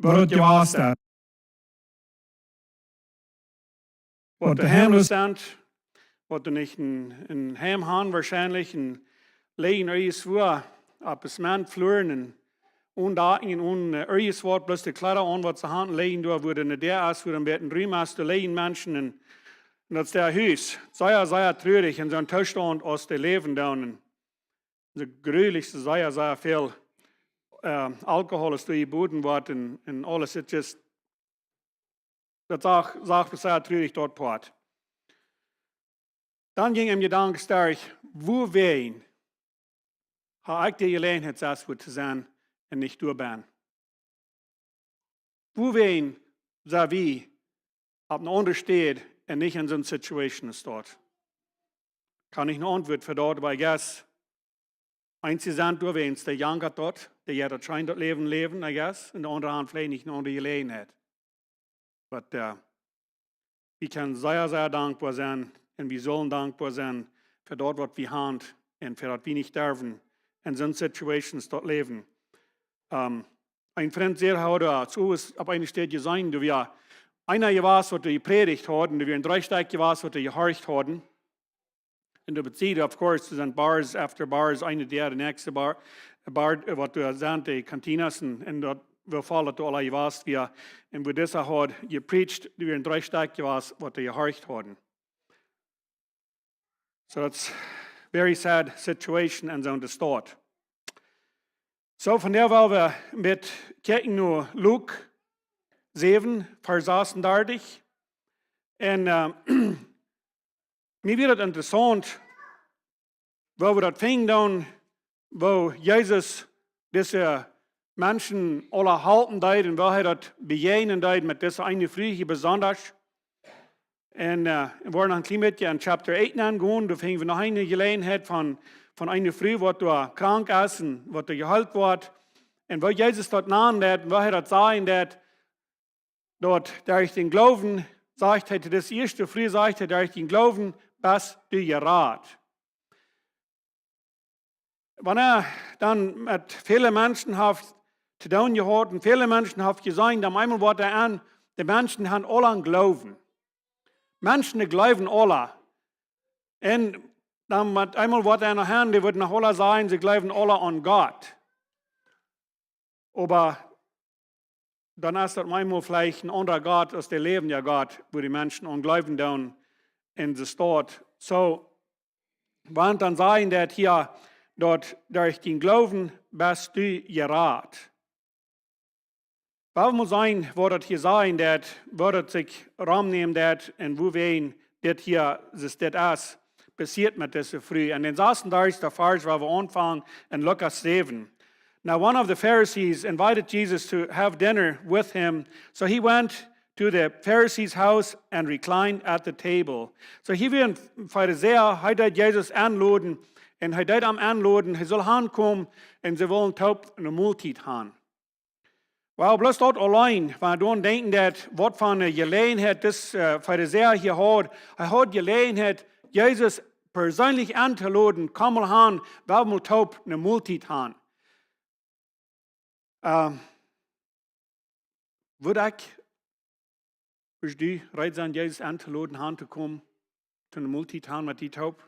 wat je was dat. Wat de hemel stand, wat er nicht een heim haben wahrscheinlich, een legen ergens voor, op een smaan vloeren, en dagen en ergens wat, bloß de kladder aan wat ze handen legen, door worden er der is, voor een beetje ruimast te legen mensen, en dat is der huis. Sehr treurig, in zo'n toestand als de leven dan. De gruwelijkste, sehr veel alcohol is door je boden wordt, en alles, het is, dat zag sehr treurig dort port. Dan ging hem gedanke sterk, wo ween, ha ik de gelegenheid zelfs voor te zijn en niet door ben. Wo ween, zou wie, op een ander stad en niet in zo'n situation staat. Kan ik een antwoord voor dat, maar ik guess, einzig zijn door weens, der jankert dort, der Jerat schijnt dat leven, I guess, en de andere hand vielleicht niet een andere gelegenheid. Maar we kunnen sehr dankbaar zijn, en we zullen dankbaar zijn voor dat wat we hebben, en voor dat we niet durven in zo'n situations dort leven. Ein vriend zei heute, so ist auf einer Stelle sein, du wir einer gewas, was du gepredigt haben, du wir ein Dreistag gewas, was du gehorcht haben. Und du bezieht, of course, du sind Bars after Bars, eine der nächste Bar, was du sind, die Kantinas, und dort wir fallen du alle gewas, wir, und wo das hat gepredigt, du wir ein Dreistag gewas, was du gehorcht haben. So that's very sad situation and so the start. So von der wollen wir mit kijken nur Luke 7, Vers 36. Und mir wird es interessant, wo wir das fingen dann, wo Jesus diese Menschen alle halten deed und wo das begegnen deed mit dieser eine Früh besonders. Und wir wollen ein klein bisschen in Chapter 8 angehen, da fingen wir noch eine Gelegenheit von einer Früh, wo du krank ist und wo du geheilt wird. Und wo Jesus dort nahm, wo das sagen, dort, durch den Glowen, sagt er, das erste Früh, sagt er, durch den Glowen, bist du Jerat. Wenn dann mit vielen Menschen zu tun gehabt und viele Menschen gesagt, dann einmal wird an, die Menschen haben alle an Glowen. Menschen, die glauben alle. Und dann einmal wird er nachher, die würden nach alle sagen, sie glauben alle an Gott. Aber dann ist das manchmal vielleicht ein anderer Gott, als der leben ja Gott, wo die Menschen an Glauben dann in der Stadt. So, wenn dann sagen, dass hier dort durch den Glauben bist du Jerat. Warum muss sein, wo das hier sein, dass wo das sich Raum nehmen, dass und wo wen das hier das ist, passiert mit dieser Früh. Und dann saßen da ist der Vers, wo wir anfangen in Lukas 7. Now one of the Pharisees invited Jesus to have dinner with him, so he went to the Pharisee's house and reclined at the table. So hier wird ein Pharisäer, er hat Jesus anladen, und er hat am anladen, er soll ankommen, und sie wollen taub eine Mahlzeit haben. Well, bloß dort allein, wenn wir denken, dass was von einer Gelegenheit das Pharisäer hier hat, er hat Gelegenheit, Jesus persönlich anzuladen, komm mal an, weil wir taub eine Mahlzeit haben. Würde du bereit sein, Jesus anzuladen, anzukommen, zu einer Mahlzeit haben mit die taub?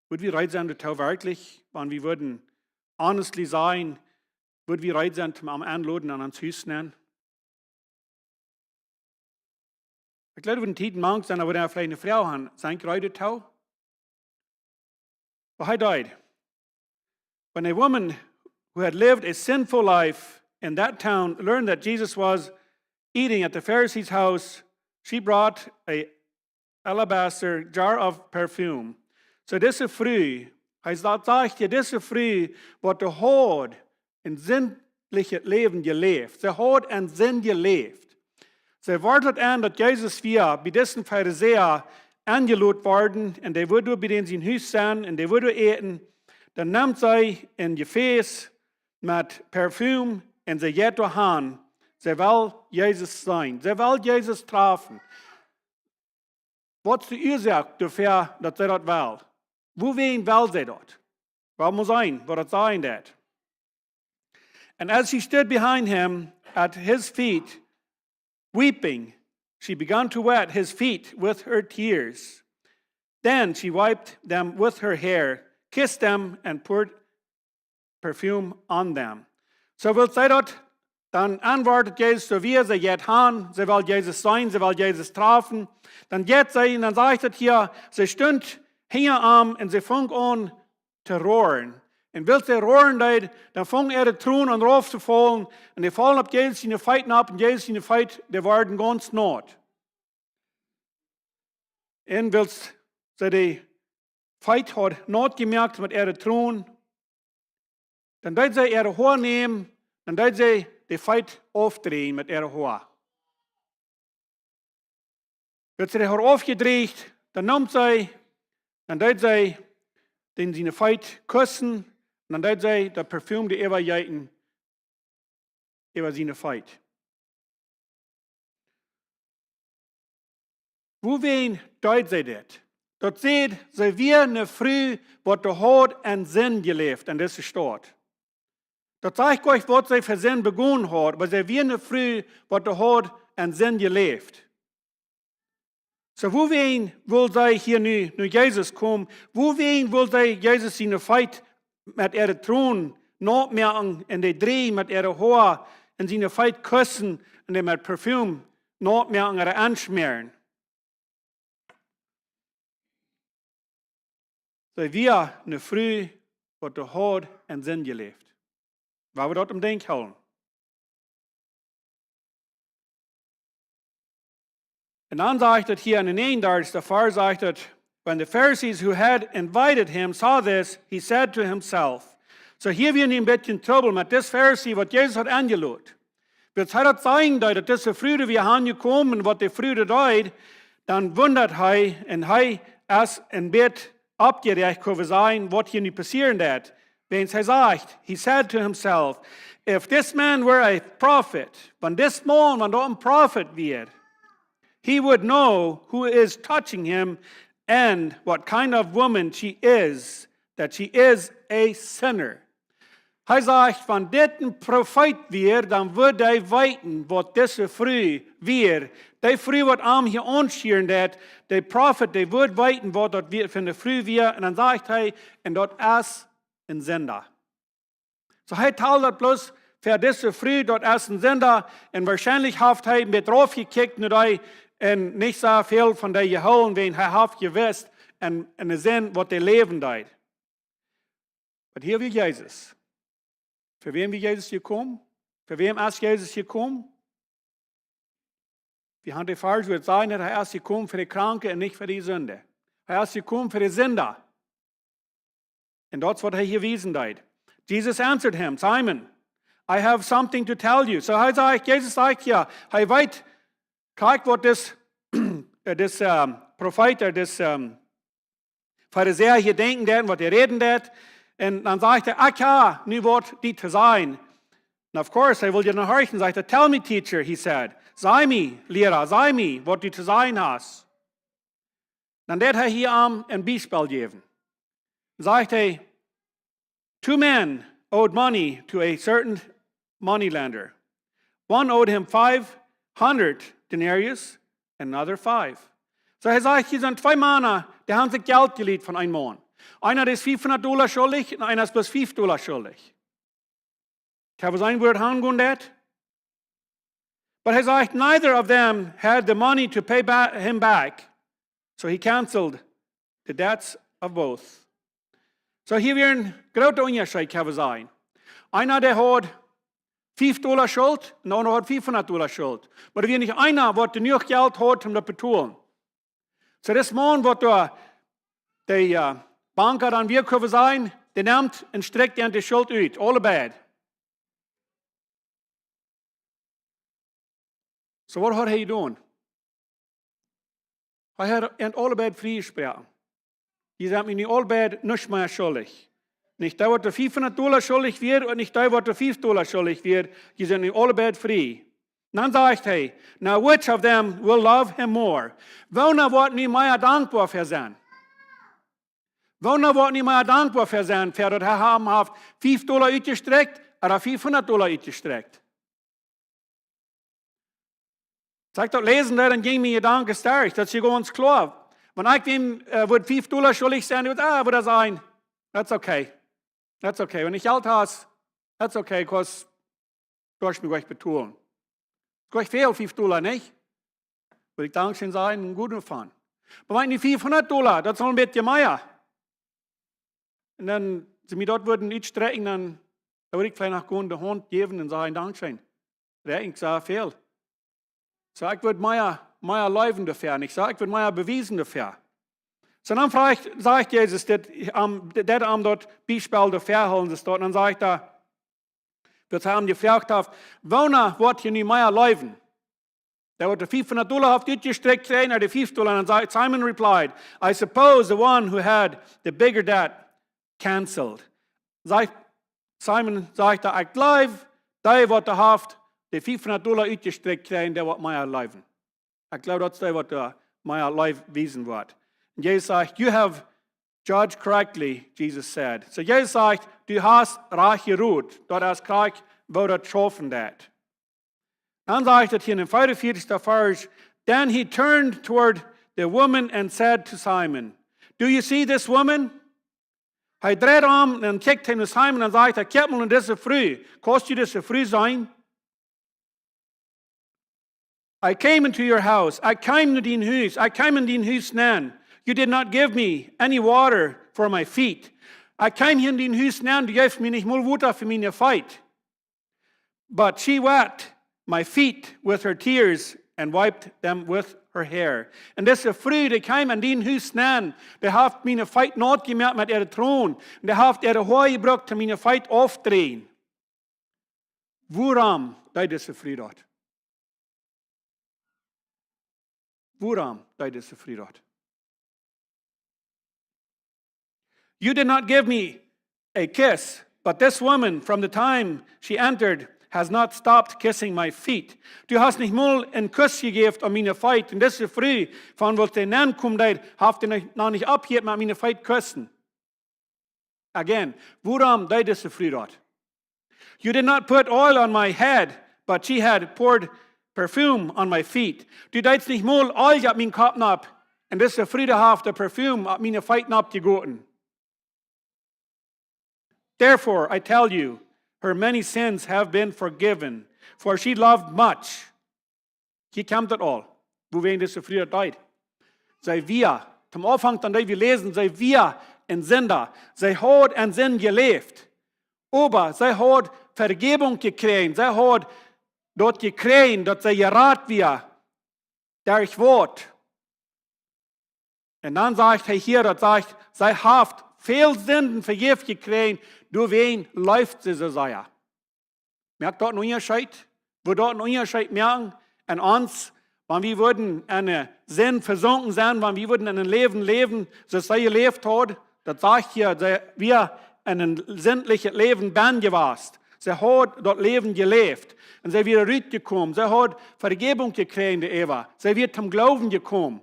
Würden wir bereit sein, das wirklich, wenn wir würden honestly sein, würden wir bereit sein, zum Anladen an uns Haus nehmen? Ich glaube, wenn Titen manch sein, aber wenn vielleicht eine Frau haben, sein gerade tau? But he died. When a woman who had lived a sinful life in that town learned that Jesus was eating at the Pharisee's house, she brought an alabaster jar of perfume. So diese Früh, sagt dir, diese Früh, was du hat in sinnliches Leben gelebt. Sie hat einen Sinn gelebt. Sie wartet an, dass Jesus wir bei diesen Pharisäer angeladen worden, und die würde bei denen sein Haus sein, und die würde eten. Dann nimmt sie ein Gefäß mit Parfüm, und sie geht dahin. Sie will Jesus sein. Sie will Jesus treffen. Was ist die Ursache dafür, dass sie das will? Wohin will sie das? Was muss sein, was das sein wird? And as she stood behind him, at his feet, weeping. She began to wet his feet with her tears. Then she wiped them with her hair, kissed them, and poured perfume on them. So wil zij dat, dan antwortet Jezus, so wie sie jetzt haben, sie will Jesus sein, sie will Jesus trafen. Dann geht sie, und dann sagt es hier, sie stund hier und sie fängt an zu rohren. Und will sie rohren, dann fängt die Truhen an rauf zu fallen, und die fallen auf Jesus in die Feiten ab, und Jesus in die Feit, die werden ganz not. Und will sie die Feit hat not gemerkt mit ihren Truhen, dann deed sie ihre Haar nehmen, dann deed sie die Feit aufdrehen mit ihren Haar. Wird sie die Haar aufgedreht, dann nimmt sie, dann deed sie den seine Feit küssen, und dann deed sie das Parfüm die Eberjeiten über seine Feit. Wo wen deed sie das? Dort seht, sie wir eine Früh, wat der hat en Sinn gelebt, und das ist dort. Dort zeigt euch, was sie für Sinn begonnen hat, aber sie wir eine Früh, wat der hat en Sinn gelebt. So, wo wen will sie hier nu Jesus kommen? Wo wen will sie Jesus in der Feit mit ihren Thron nachmerken, in der Dreh mit ihren Haar, in seine Feit küssen, und dem mit Parfüm nachmerken oder anschmieren? So, wir eine Früh, was der hat en Sinn gelebt. Waar we dat om denken houden. En dan zegt het hier in the 31st, the far zegt het, when the Pharisees who had invited him saw this, he said to himself. So hier wir een beetje trouble met this Pharisee, wat Jesus had aangeloot. Wird hij dat zeggen, dat deze Früde wir aangekomen, wat de Früde deed, dan wundert hij, en hij is een beetje abgerecht kunnen zijn, wat hier nu passieren dat. Wenn hij sagt, he said to himself, if this man were a prophet, when this man, when dat een prophet wird, he would know who is touching him and what kind of woman she is, that she is a sinner. Hij sagt, wenn dit een profeet wird, dan wird hij weten wat deze vrouw wird. Die vrouw wat am hier anschieren, dat de prophet, die wird weten wat dat van de vrouw wird. En dan sagt hij, en dat is een zender. So hij telt dat bloß für diese Früh, dort ist ein Sender, und wahrscheinlich hat er mit drauf gekickt, und hij en nicht so viel von der geholen, wen er hat gewusst, en de zin wat er leven deed. Maar hier wie Jesus. Für wen wie Jesus gekommen? Für wem ist Jesus gekommen? Wir haben die Falsch wird sagen, er ist gekommen für die Kranke und nicht für die Sünde. Er ist gekommen für die Sünder. And that's what he wiesen deed. Jesus answered him, Simon, I have something to tell you. So hij sagt, Jesus sagt ja, hij weet, kijk wat this Prophet, this Pharisäer hier denken dat, wat reden dat. En dan zegt hij, ach ja, nu wordt die te zijn. And of course, hij wil je naar horchen, zegt hij, tell me teacher, he said. Sei me, leraar, sei me, wat du te zijn hast. Dan deed hij hier een bijspel geven. Zegt hij, two men owed money to a certain moneylender. One owed him 500 denarius, and another 5. So hij zegt, hier zijn twee mannen, die hebben zich geld geleend van een man. Einer ist $500 schuldig, und einer ist bloß $5 schuldig. Kann was ein Wort hangehen dat? But he sagt, neither of them had the money to pay him back. So he canceled the debts of both. So hier weer een grote onderscheid kan we zijn. Einer der hat $5 schuld, und der andere hat $500 schuld. Maar er weer niet einer, wat genoeg geld hat, om dat te betalen. So das man, wat de banker dan weer kunnen zijn, die neemt en strekt die schuld uit, allebei. So wat had hij gedaan? Hij had allebei vrijgesproken. Je zijn me nu allebei niets meer schuldig. Nicht der, wat er $500 schuldig wird, und nicht der, wat er $5 schuldig wird. Je zijn nu allebei vrij. Dan zegt hij, now which of them will love him more? Welner wordt nu meer dankbaar voor zijn? Welner wordt nu meer dankbaar voor zijn, voor dat hij hem heeft $5 uitgestrekt, oder $500 uitgestrekt? Zeig doch lesen, dann ging mir Gedanken stark, das ist ganz klar. Wenn ich wem würde $5 schuldig sein, würde er sagen, that's okay. That's okay. Wenn ich Geld habe, that's okay, because du hast mich gleich betonen. Gleich viel $5, nicht? Würde ich Dankeschön sagen, einen guten fahren. Aber wenn die $500, das soll ein bisschen mehr. Und dann, sie mir dort würden nicht strecken, dann würde ich vielleicht nach Grund der Hund geben und sagen, Dankeschön. Ich sage viel. So, ich würde mehr Leuven dafür. Ich sage, ich würde mehr bewiesen dafür. So, dann sagt Jesus, der dort Beispiel dafür holen, das dort, und dann sagt er, wir haben gefragt, wonach wird hier nicht mehr Leuven? Der wird $500 auf die gestreckt kriegen, oder $5, und dann sagt Simon replied, I suppose the one who had the bigger debt cancelled. Simon sagt, ich glaube, der wird haft, die $500 uitgestreckt kriegen, der wird mehr Leuven. Ich glaube, das ist der, was mehr Leuven wiesen wird. Und Jesus sagt, you have judged correctly, Jesus said. So Jesus sagt, du hast recht geruht, dort hast Krieg, wo das getroffen hat. Dann sagt er hier in dem 44. Vers, then he turned toward the woman and said to Simon, do you see this woman? Er dreht um und kijkt hin zu Simon und sagt, kijk mal in diese Früh. Kannst du diese Früh sein? I came into your house. I came to dein Haus. I came in dein Haus nan. You did not give me any water for my feet. I came hier in dein Haus nan. Du gibst mir nicht mal Wasser für meine Feet. But she wet my feet with her tears and wiped them with her hair. Und diese Früh, die kam in dein Haus nan, die hat meine Feet not gemerkt mit ihrer Thron. Und die hat ihre Haare gebraucht, um meine Feet aufdrehen. Woran deed diese Früh dort? Woran deed diese Früh dort? You did not give me a kiss, but this woman, from the time she entered, has not stopped kissing my feet. Du hast nicht mal einen Kuss gegeben an meine Feet. Und das ist früh, von was der Namen kommt, habt ihr noch nicht abgehört mit meine Feet küssen. Again, woran deed diese früh dort? You did not put oil on my head, but she had poured perfume on my feet. Du deedst nicht mal Öl auf meinen Kopf ab. Und das ist früh der Perfume auf meine Feet abgegoten. Therefore, I tell you, her many sins have been forgiven, for she loved much. Hier kommt das all, wo wir das so früher deut. Sei wir, zum Anfang dann wir lesen, sei wir in Sünder, sei hat en Sinn gelebt. Aber sei hat Vergebung gekriegt, sei hat dort gekriegt, dass sei Jerat wir, Derch Wort. Und dann sagt er hier, das sagt, sei haft, viel Sünden vergift gekriegt, durch wen läuft sie so sehr. Merkt dort einen Unterschied? Wo dort einen Unterschied merken? An uns, wenn wir würden eine Sinn versunken sein, wenn wir würden ein Leben leben, so sei gelebt hat, das sagt hier, wir ein sinnliches Leben ben gewast. Sie hat dort Leben gelebt. Und sie wieder rausgekommen. Sie hat Vergebung gekriegt, die Eva. Sie wird zum Glauben gekommen.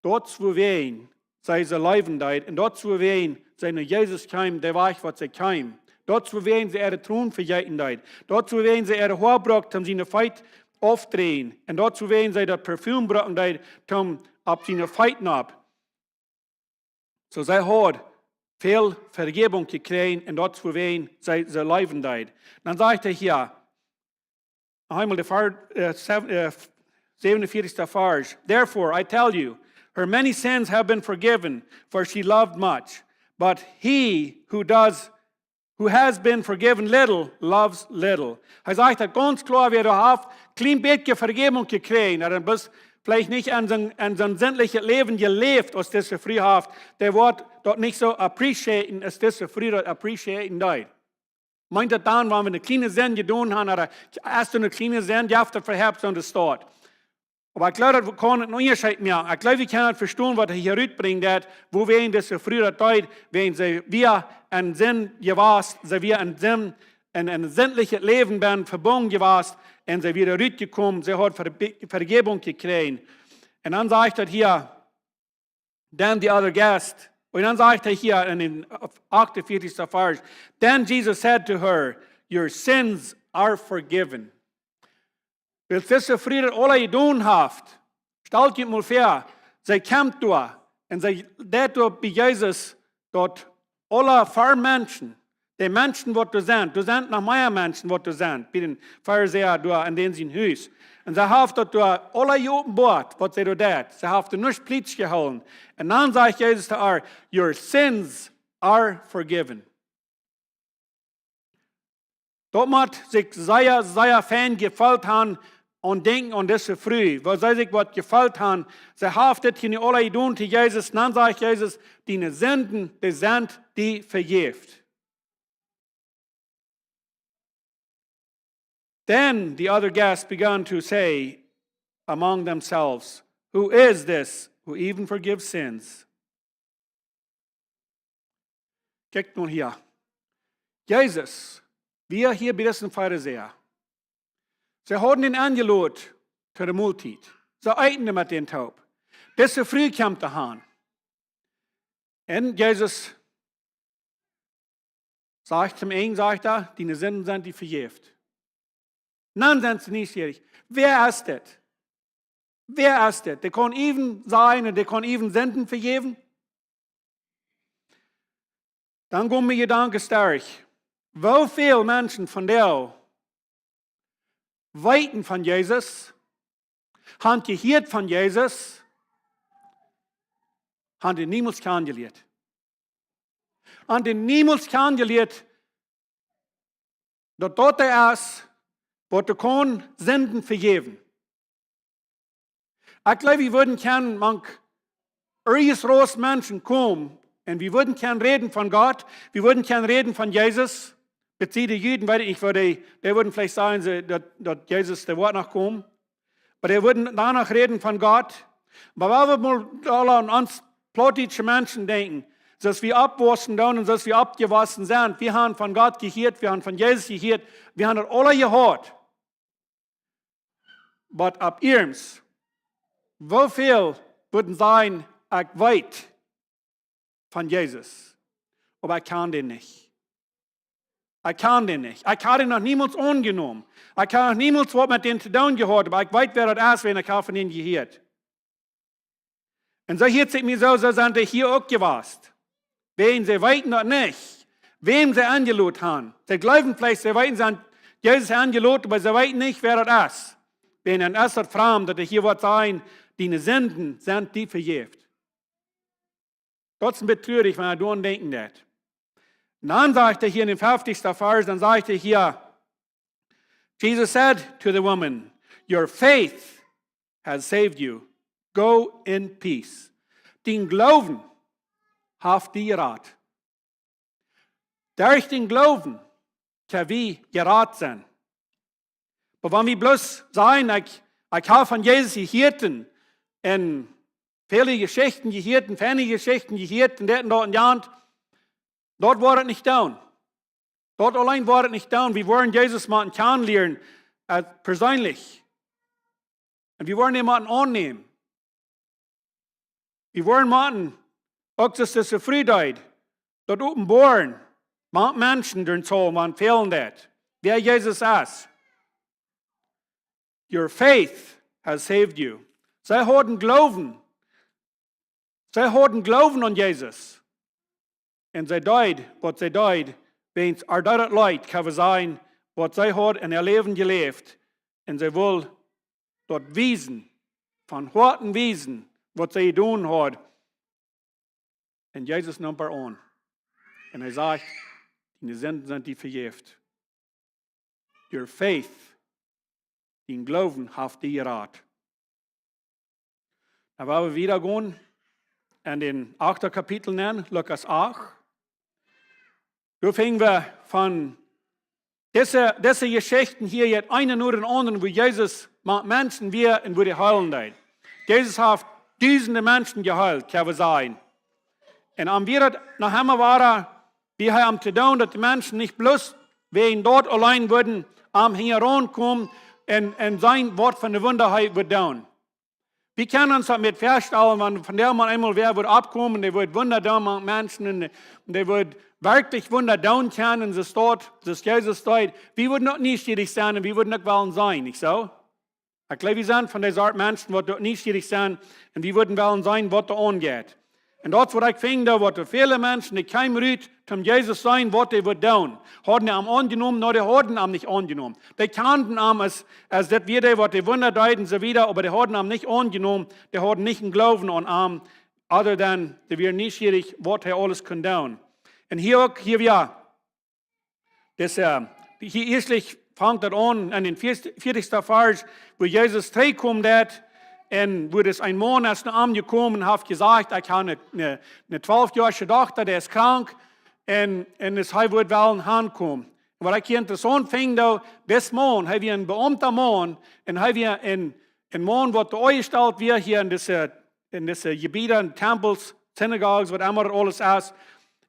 Dort, wo wir sei sie Leben deid, und dort wo wir seine Jesus kam, der war ich, was sie kam. Dort wo wir sie ihre Thron verjäten deid. Dort wo wir sie ihre Haar braucht, um seine Feit aufdrehen. Und dort wo wir sie das Parfüm brauchen deid, um ab seine Feiten ab. So sei hat viel Vergebung gekriegt, und dort wo wir sie Leben deid. Dann sagt er hier, einmal der 47. Vers, therefore I tell you, her many sins have been forgiven, for she loved much. But he who has been forgiven little, loves little. Er sagt ganz klar, wer du hast, klein bisschen Vergebung gekriegt, dann bist vielleicht nicht an so ein sinnliches Leben gelebt, als das früh haft, der wird dort nicht so appreciaten, als das früh dort appreciaten deid. Meint das dann, wenn wir eine kleine Sinn getan haben, oder erst eine kleine Sinn, die haft verhebt und es dort. Aber ich glaube, wir können einen Unterschied machen. Ich glaube, wir können verstehen, was er hier rüberbringt, wo wir in dieser früheren Zeit, wenn wir einen Sinn gewasst, wir einen Sinn, ein sinnliches Leben werden verbunden gewasst, und sie wieder rübergekommen, sie hat Vergebung gekriegt. Und dann sagt er hier, then the other guest, und dann sagt er hier in den 48. Vers, then Jesus said to her, your sins are forgiven. Weil diese Friede alle gedaan haft, stellt je mal vor, zij kämpft door, en zij deed door bij Jezus, dat alle vier Menschen, die Menschen, wat du sind noch mehr Menschen, wat du sind, bei den Pharisäern da in den sein Haus. Und sie haben dort alle geopenbart, was sie da deed. Sie haben nicht Platz gehalten. Und dann sagt Jesus zu ihr, your sins are forgiven. Dort muss sich sehr Fan gefällt haben und denken an diese Früh, weil sie sich was gefällt haben. Sie haben das hier alle getan zu Jesus. Und dann sagt Jesus, deine Sünden, die sind die vergibt. Then the other guests began to say among themselves, who is this who even forgives sins? Kijkt nun hier. Jesus, wir hier bei diesen Pharisäer, sie haben ihn eingeladen zu der Multit. Sie eiten mit den Taub. Diese Früh kam der Hahn. Und Jesus sagt zum einen, sagt er, deine Sünden sind die vergibt. Dann sind sie nicht schwierig. Wer ist das? Wer ist das? Der kann even sein und der kann even Sünden vergeben. Dann kommen mir Gedanken stark. Wie viele Menschen von der weiten von Jesus, haben gehört von Jesus, haben ihn niemals kennengelernt. Haben ihn niemals kennengelernt, dass dort er ist, wat du kon Sünden vergeben. Ich glaube, wir würden gerne manch irgendwas Menschen kommen und wir würden gerne reden von Gott, wir würden gerne reden von Jesus. Bezieht die Juden, weil die würden vielleicht sagen, dass Jesus der Wort noch kommt. Aber die würden danach reden von Gott. Aber wenn wir mal alle an uns plottische Menschen denken, dass wir abwaschen und dass wir abgewaschen sind, wir haben von Gott gehört, wir haben von Jesus gehört, wir haben das alle gehört. Aber ab ihms, wie viel würden sein, ich weit von Jesus? Aber ich kann den nicht. Ich kann den nicht. Ich habe den noch niemals angenommen. Ich habe noch niemals was mit denen zu tun gehabt, aber ich weiß, wer das ist, wenn ich von ihnen gehört. Und so hört sich mir so sind die hier auch gewasst. Wen sie weiten noch nicht. Wem sie angeladen haben. Sie glauben vielleicht, sie weiten sind Jesus angeladen, aber sie weiten nicht, wer das ist. Wenn ein erster Fragen, dass hier wird sein, deine Sünden sind die vergibt. Trotzdem betrührig, wenn er daran denken wird. Und dann sagt er hier in dem 50. Vers, dann sagt er hier, Jesus said to the woman, your faith has saved you. Go in peace. Den Glowen hat die Jerat. Durch den Glowen kann wir Jerat sein. Aber wenn wir bloß sagen, ich habe von Jesus gehört und viele Geschichten gehört und ferne Geschichten gehört und dort und dort, dort war es nicht down. Dort allein war es nicht down. Wir wollen Jesus mal kennenlernen, persönlich. Und wir wollen jemanden annehmen. Wir wollen jemanden, auch dass das Zufriedenheit, dort offenbaren, manche Menschen, die so, man fehlen das, wer Jesus ist. Your faith has saved you. Sie haben Glauben. Sie haben Glauben an Jesus. Und sie died, was sie died, wenn es das Leid kann sein, was sie hat in ihr Leben gelebt. Und sie will dort wiesen, von harten wiesen, was sie getan hat. Und Jesus nimmt er an. Und er sagt, die Sünden sind die vergibt. Your faith, den Glauben, hat die Jerat. Dann wollen wir wieder gehen in den 8. Kapitel nennen, Lukas 8. Da fingen wir von diese Geschichten hier jetzt einen oder den anderen, wo Jesus Menschen wir und wo die heilen leid. Jesus hat Dutzende Menschen geheilt, kann wir sagen. Und am wir nach einmal waren, wir haben zu tun, dass die Menschen nicht bloß wegen dort allein würden, am hier rankommen und sein Wort von der Wunderheit wird tun. Wir können uns damit feststellen, wenn von der man einmal wer wird abkommen, der wird Wunder tun mit Menschen und der wird wirklich Wunder tun können, und es dort, das Jesus dort, wir würden noch nicht schwierig sein und wir würden nicht wollen sein, nicht so? Ich glaube, wir sind von dieser Art Menschen, die dort neugierig sind und wir würden wollen sein, was da angeht. Und dort, wo ich finde, was viele Menschen, die kein Rüt zum Jesus sein, was die würden tun. Haben die am angenommen, nur die haben am nicht angenommen. Die kannten am, als das wir die, was die Wunder deuten, so wieder, aber die haben am nicht angenommen, die haben nicht einen Glauben an am, other than, die wir neugierig, was er alles kann tun. Und hier wir, das, hier erstlich fängt das an den 40. Vers, wo Jesus zurückkommt hat, und wo das ein Mann ist angekommen und hat gesagt, ich habe eine 12-jährige Tochter, der ist krank, und das wird wollen ankommen. Und was ich hier interessant finde, das Mann, haben wir einen beamter Mann, und haben wir einen Mann, der eingestellt wird hier in diese Gebiete, in Tempels, Synagogen, was immer alles ist,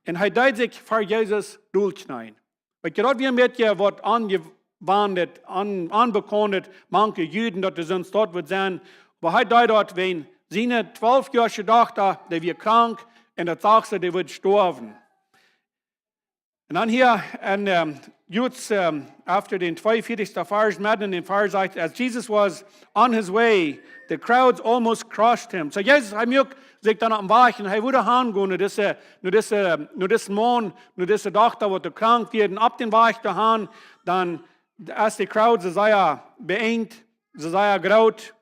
und er deut sich für Jesus durchschneiden. Weil gerade wir mit hier, was angewandt, anbekannt, manche Juden, dass sie sonst dort wird sein, aber er deut dort, wenn seine 12-jährige Tochter, die wird krank, und der sagt sie, die wird sterben. Und dann hier, jetzt, after den 42. Vers, mitten in den Vers sagt, as Jesus was on his way, the crowds almost crushed him. So Jesus hat mir sich dann am Weichen, er würde hingehen, nur das Mann, nur diese Tochter, die krank wird, und ab den Weich dahin, dann, als die Crowd, sie sei ja beengt, sie sei ja graut,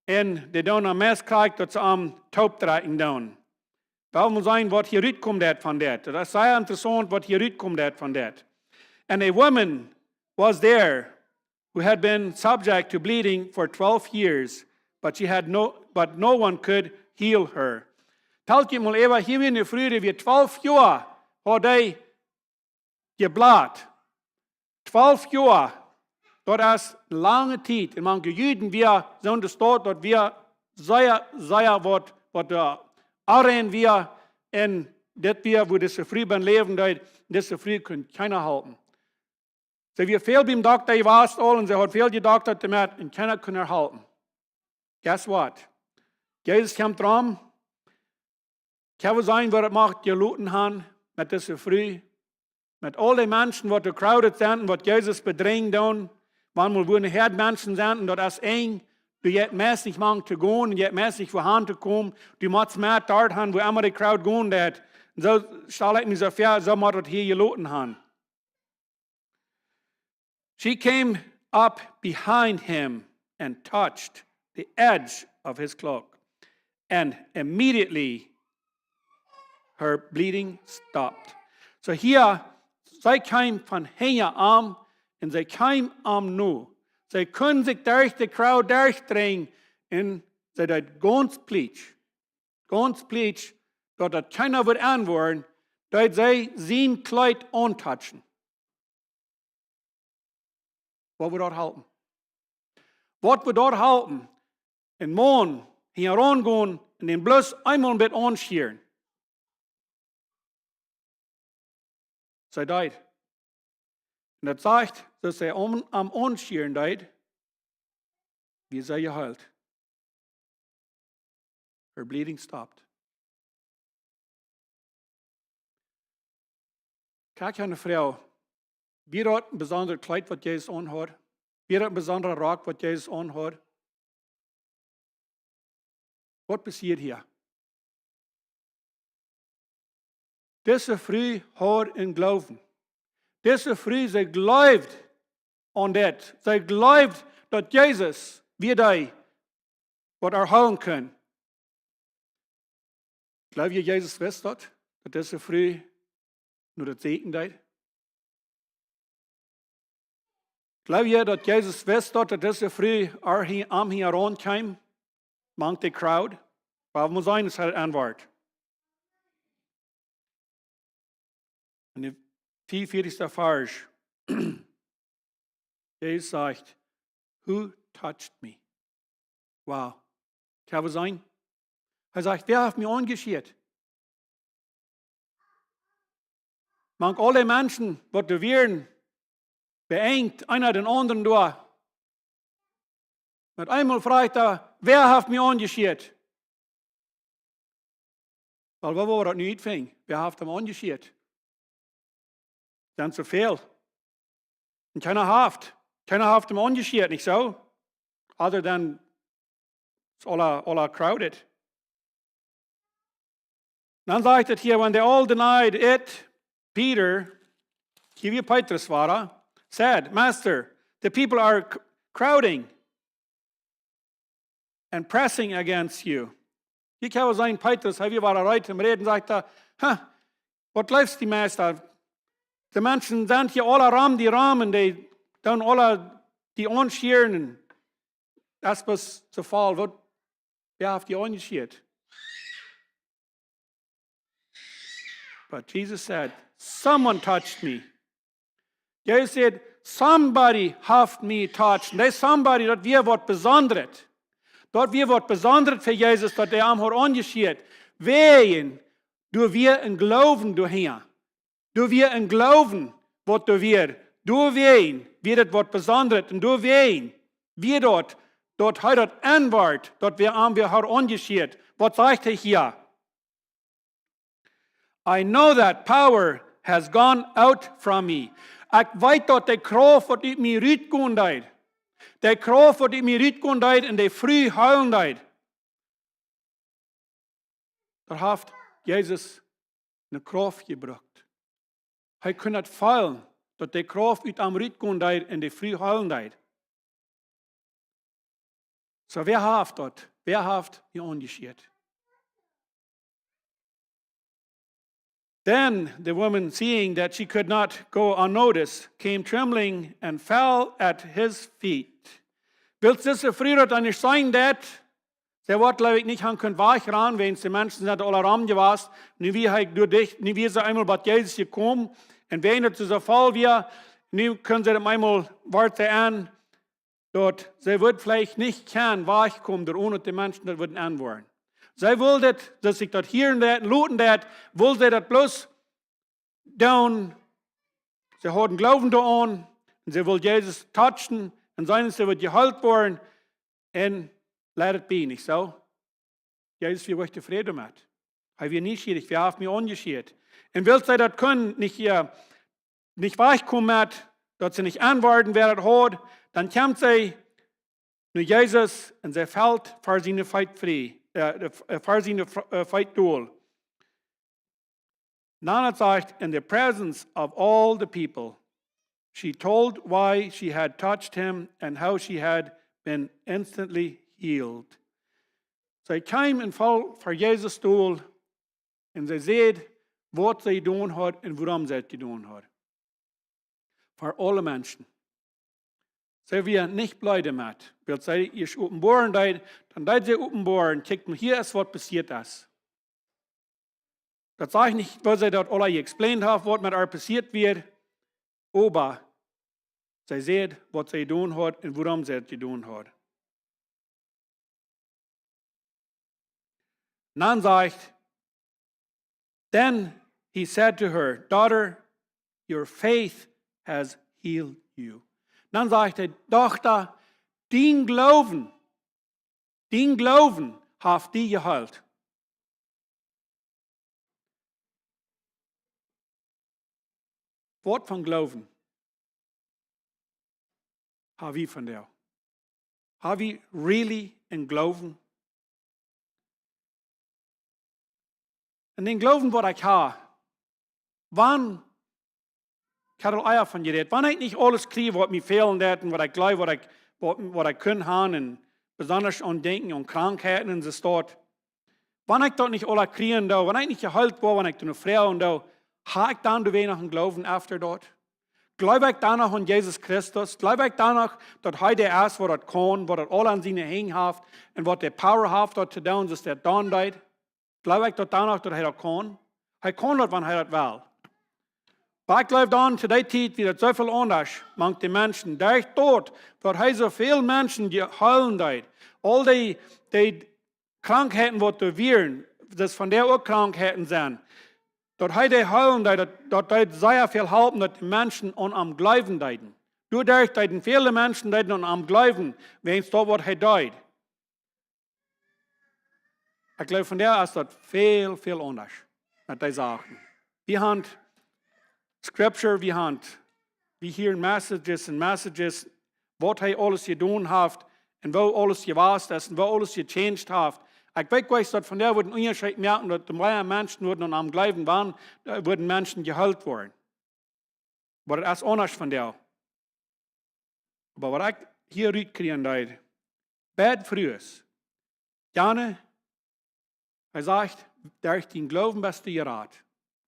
und die dann am Mess kriegt, dass sie am Taub treten dann. Weil wir sein, was hier rauskommt von das. Das ist sehr interessant, was hier rauskommt von das. And a woman was there who had been subject to bleeding for 12 years, but no one could heal her. Telt je mal even, hier in der Früh, wie 12 Jahre hat er geblatt. 12 Jahre. Das ist lange Zeit. Und manche Juden, wir sind das dort, dass wir sehr, was da Arren wir in das wir, wo das früh beim Leben da, das früh kann keiner halten. So wir viel beim Doktor, ich weiß all, und sie hat viel gedoktert damit, und keiner kann erhalten. Guess what? Jesus kommt dran, kann sein, was er macht, die Luten haben, mit das früh, mit all den Menschen, die crowded sind, und was Jesus bedrängt dann, manchmal wo eine Herd Menschen sind, und das ist eng, du jetzt mäßig mang zu gehen, und jetzt mäßig vorhanden zu kommen, du musst mehr dort haben, wo immer die Crowd gehen wird. Und so stelle ich mir so vor, so muss das hier geloten haben. She came up behind him and touched the edge of his cloak, and immediately her bleeding stopped. So hier, sie kam von hier an, und sie kam am Nu. Sie können sich durch die Crowd durchdrehen, und sie dort ganz plitsch, dass das keiner wird anwören, dass sie sein Kleid antatschen. Was wird dort halten? Was wird dort halten? Ein Mann hier rangehen und den bloß einmal ein bisschen anschieren. Sie deut. Und das sagt, dass er am Anschieren deut, wie sei geheilt. Her bleeding stopped. Kijk eine Frau, wie hat ein besonderes Kleid, was Jesus anhat? Wie hat ein besonderer Rock, was Jesus anhat? Was passiert hier? Diese Frau hat einen Glauben. Diese Frau, sie glaubt an das. Sie glaubt, dass Jesus wieder was erholen kann. Glaubt ihr, Jesus weiß das, dass diese Frau nur das Segen hat? Glaubt ihr, dass Jesus weiß, dass diese Frau am hier rankam? Mangt die Crowd? Was muss sein, ist halt Antwort. Und der 44. Vers, Jesus sagt, who touched me? Wow. Kann was sein? Er sagt, wer hat mich angeschiert? Manch alle Menschen, die da wären, beengt einer den anderen durch. Mit einmal fragt er, wer hat mich angeschiert? Weil wo war das nicht fing? Wer hat ihn angeschiert? Sind zu viel. Und keiner hat ihm angeschiert, nicht so? other than it's all crowded. Dan sagt het hier, when they all denied it, Peter, hier wie Petrus war, said, Master, the people are crowding and pressing against you. Hier kan we zijn, Petrus, hij war eruit im Reden, sagt wat läuft die Meister? Die Menschen sind hier alle ram, die Rahmen, die dann alle die anscheren. Das was zu Fall wird, wer hat die angeschert? But Jesus said, someone touched me. Jesus said, somebody have me touched. And there's somebody that wir wat besonderet. Dort wir wat besonderet für Jesus, dat der am hat angeschert. Wen, du wir in Glowen du her. Du wir in Glowen, wat du wir. Du wen, wir dat wat besonderet. Und du wen, wir dort hat dat anwart, dort wir am wir hat angeschert. Was sagt er hier? I know that power has gone out from me. Ik weet dat de kracht wat uit mij uitgaan deed. De kracht wat uit mij uitgaan deed en de vrij huilen deed. Daar heeft Jezus een kracht gebracht. Hij kon het feilen dat de kracht uit hem uitgaan deed en de vrij huilen deed. So wer heeft dat? Wer heeft je aangescheerd? Then the woman, seeing that she could not go unnoticed, came trembling and fell at his feet. Willst du so früher dann nicht sein, dat? Der Wort, glaube ich, nicht han können weich ran, wenn die Menschen sind alle ram gewesen, nu wie halt durch dich, nu wie sie einmal bei Jesus gekommen, und wenn es so Fall wir, nu können sie dann einmal warten an, dort, sie wird vielleicht nicht kennen, weich kommen, der ohne die Menschen, das würden anwollen. Sie wollten, dass ich dort hören dat, looten dat, wollten sie das bloß down. Sie hatten Glauben da an, und sie wollten Jesus touchen, und seien sie wird gehalten worden, und let it be, nicht so? Jesus, wir möchten Frieden mit. Er wird nicht schwierig, wir haben mich angeschert. Und will sie das können, nicht weichkommen mit, dass sie nicht antworten, wer das hat, dann kommt sie nur Jesus, und sie fällt für seine Feit frei. For seine fight duel. Nana sagt, in the presence of all the people, she told why she had touched him and how she had been instantly healed. Zij kwam en val voor Jesus stoel en zij zei wat zij doen had en waarom zij het gedaan had. Voor alle mensen. Zij wir nicht blij damit. Weil zij ihr openbaren deed, dann deed zij openbaren. Kijk, hier ist was passiert ist. Das sage ich nicht, weil sie dort alle explained haben, was mit ihr passiert wird. Aber sie sehen, was sie getan hat und warum sie es getan hat. Dann sagt, then he said to her, daughter, your faith has healed you. Dann sagt er, Tochter, dein Glauben hat dich geheilt. Wort von Glauben. Habe ich von dir? Habe ich really in Glauben? Und den Glauben, was ich habe, wann ich habe Eier von geredet. Wann ich nicht alles kriege, was mir fehlen wird und was ich glaube, was ich können haben, und besonders an Denken und Krankheiten und so dort. Wann ich dort nicht alles kriegen, wenn ich nicht geheilt war, wenn ich eine Frau und habe ich dann wenig einen Glauben after dort? Glaube ich danach an Jesus Christus? Glaube ich danach, dass er der ist, was er kann, was er alle an seine Hänge hat und was der Power hat, dort zu tun, dass der dann deut? Glaube ich danach, dass er das kann? Er kann das, wenn er das will. Aber ich glaube dann, zu der Zeit wird so viel anders, manche Menschen, der ist dort, weil er so viele Menschen heilen deut. All die Krankheiten, die du wirst, das von der auch Krankheiten sind, dort hat er heilen deut, dort sehr viel helfen, dass die Menschen am Glauben deuten. Dadurch deuten viele Menschen deuten am Glauben, wenn es dort was er deut. Ich glaube, von der ist das viel, viel anders, mit den Sachen. Wir haben Scripture, wir hören Messages und Messages, was er alles getan hat und wo alles gewast ist und wo alles gechanged hat. Ich weiß, dass von der würden Unterschied merken, dass die meisten Menschen wurden und am Glauben waren, da wurden Menschen geheilt worden. Aber das ist anders von der. Aber was ich hier rauskriegen darf, bad frühes, gerne, er sagt, durch den Glauben bist du Jerat.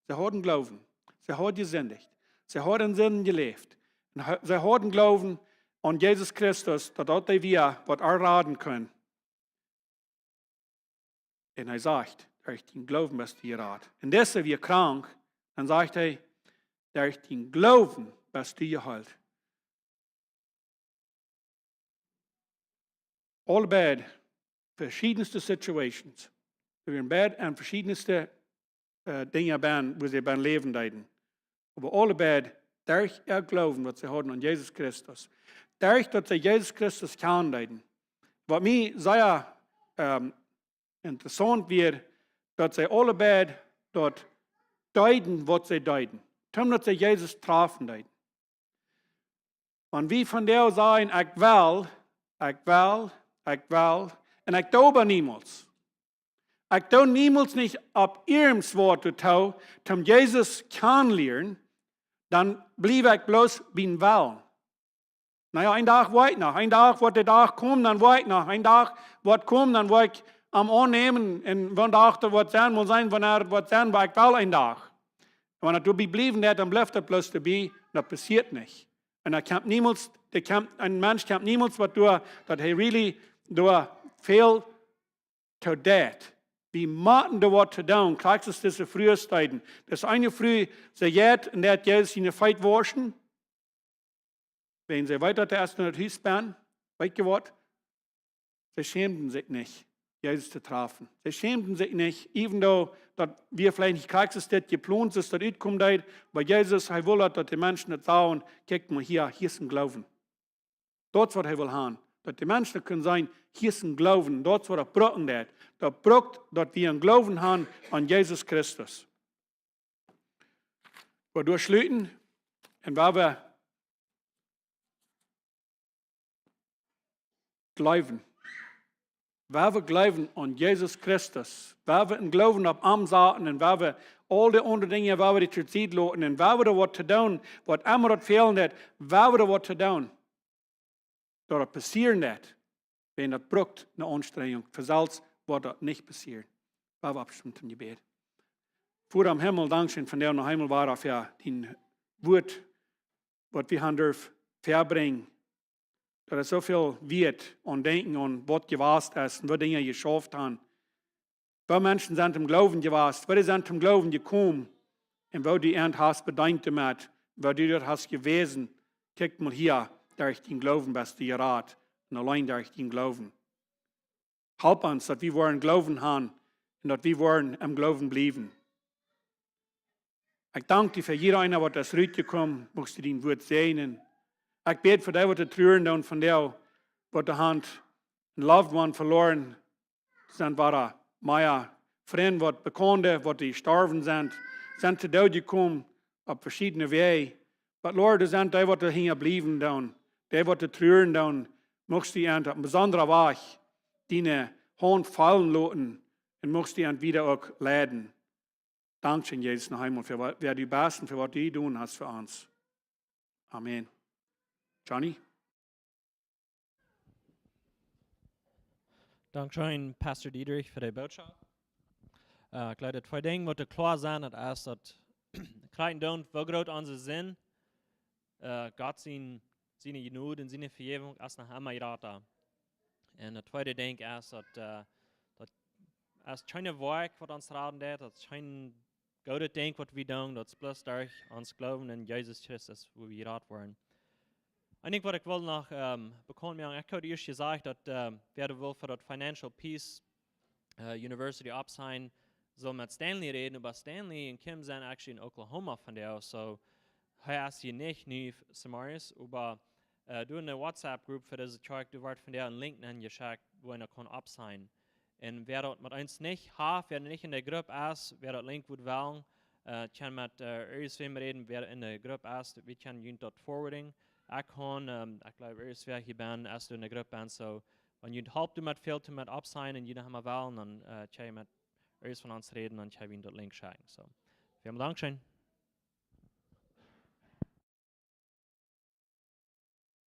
Sie haben Glauben, sie haben gesündigt, sie haben Sinn gelebt. Und sie haben Glauben an Jesus Christus, dass wir was erraten können. Und er sagt, durch den Glauben bist du Jerat. Und deshalb wir krank, dann sagt er, durch den Glauben bist du geheilt. All bad, verschiedenste Situations. Wir werden bad an verschiedenste Dinge werden, wo sie beim Leben leiden. Aber alle bad, durch ihr Glauben, was sie haben an Jesus Christus. Durch, dass sie Jesus Christus kennenlernen. Was mir sehr interessant wird, dass sie alle bad dort deuten, was sie deuten. Zum, dass sie Jesus treffen deuten. Und wie von der sagen, ich will, und ich tue niemals. Ich tue niemals nicht auf ihrem Wort zu tun, zum Jesus kennenlernen, dann bleibe ich bloß beim Willen. Naja, ein Tag weit noch, ein Tag wird der Tag kommen, dann weit noch, ein Tag wird kommen, dann wird ich am annehmen, und wenn der Tag wird sein, muss sein, wenn wird sein, weil ich will ein Tag. Und wenn er dabei bleiben wird, dann bleibt er bloß dabei, das passiert nicht. Und ein Mensch kann niemals was tun, dass er really viel to that. Wie machen da was zu tun? Kriegst du diese Frühzeiten? Das eine Früh, sie geht und der hat Jesus in der Feit waschen. Wenn sie weiter erst in das Haus waren, weißt du was? Sie schämten sich nicht, Jesus zu treffen. Sie schämten sich nicht, even though dass wir vielleicht nicht kriegst, das geplant ist, dass das kommt, weil Jesus will, dass die Menschen das sagen, guck mal hier ist ein Glauben. Dort, was er will haben. Dass die Menschen können sagen, hier ist ein Glauben. Dort, was er brauchen hat. Da braucht, dass wir einen Glauben haben an Jesus Christus. Wir durchschlüten, und weil wir glauben. Weil wir glauben an Jesus Christus. Weil wir einen Glauben auf am Saten und weil wir all die anderen Dinge, weil wir die zur Zeit lassen und weil wir da was zu tun, was immer das fehlen hat, weil wir da was zu tun. Das passieren nicht, wenn das braucht eine Anstrengung. Für selbst wird das nicht passieren. Weil wir abstimmen im Gebet. Vater am Himmel, Dankeschön von der noch Himmel war, für den Wort, was wir haben dürfen, verbringen. Dass es so viel wird und denken und was gewasst ist und was Dinge geschafft haben. Wo Menschen sind im Glauben gewasst, wo die sind im Glauben gekommen und wo die Ernte hast bedankt damit, wo du dort hast gewesen. Guck mal hier, durch den Glauben bist du Jerat und allein durch den Glauben. Help uns, dass wir wollen Glauben haben und dass wir wollen im Glauben bleiben. Ich danke dir für jeder einer, der das rausgekommen, musst du dein Wort segnen. Ich bete für die, die trüren und von der, die Hand ein Loved One verloren sind, war meine Freunde, die Bekannte, die gestorben sind zu Tod gekommen auf verschiedene Wege. Aber Lord, das sind die, die hier bleiben, die, die trüren, möchtest du auf einen besonderen Weg deine Hand fallen lassen und möchtest du wieder auch leiden. Dankeschön, Jesus, noch einmal, für wer du bist und für was du tun hast für uns. Amen. Johnny? Dankeschön, Pastor Diedrich, für die Botschaft. Ich glaube, zwei Dinge, die klar sind, ist, dass klein tun, wie groß unser Sinn, Gott seine Genüge und seine Vergebung ist nach immer da. Und das zweite Ding ist, dass es keine Werk, was uns raten hat, das ist kein gutes Ding, was wir tun, das ist bloß durch uns Glauben in Jesus Christus, wo wir raten wollen. Ich denke, was ich will noch bekommen, ich habe erst gesagt, dass wer will für das Financial Peace University ab sein, soll mit Stanley reden, aber Stanley und Kim sind actually in Oklahoma von der, so er ist hier nicht neu, Samaris, aber du eine WhatsApp-Gruppe für diese Church, du wirst von der einen Link geschickt, wo einer kann ab sein. Und wer dort mit uns nicht hat, wer nicht in der Gruppe ist, wer dort Link wird wählen, kann mit irgendwem reden, wer in der Gruppe ist, wir können ihn dort forwarding. Ich kann, ich glaube, wer hier bin, erst in der Gruppe bin, so wenn ihr halbt mit viel zu mit absein und jeder haben wir wählen, dann tja mit erst von uns reden, dann tja wir dort Link schicken. So, vielen Dank schön.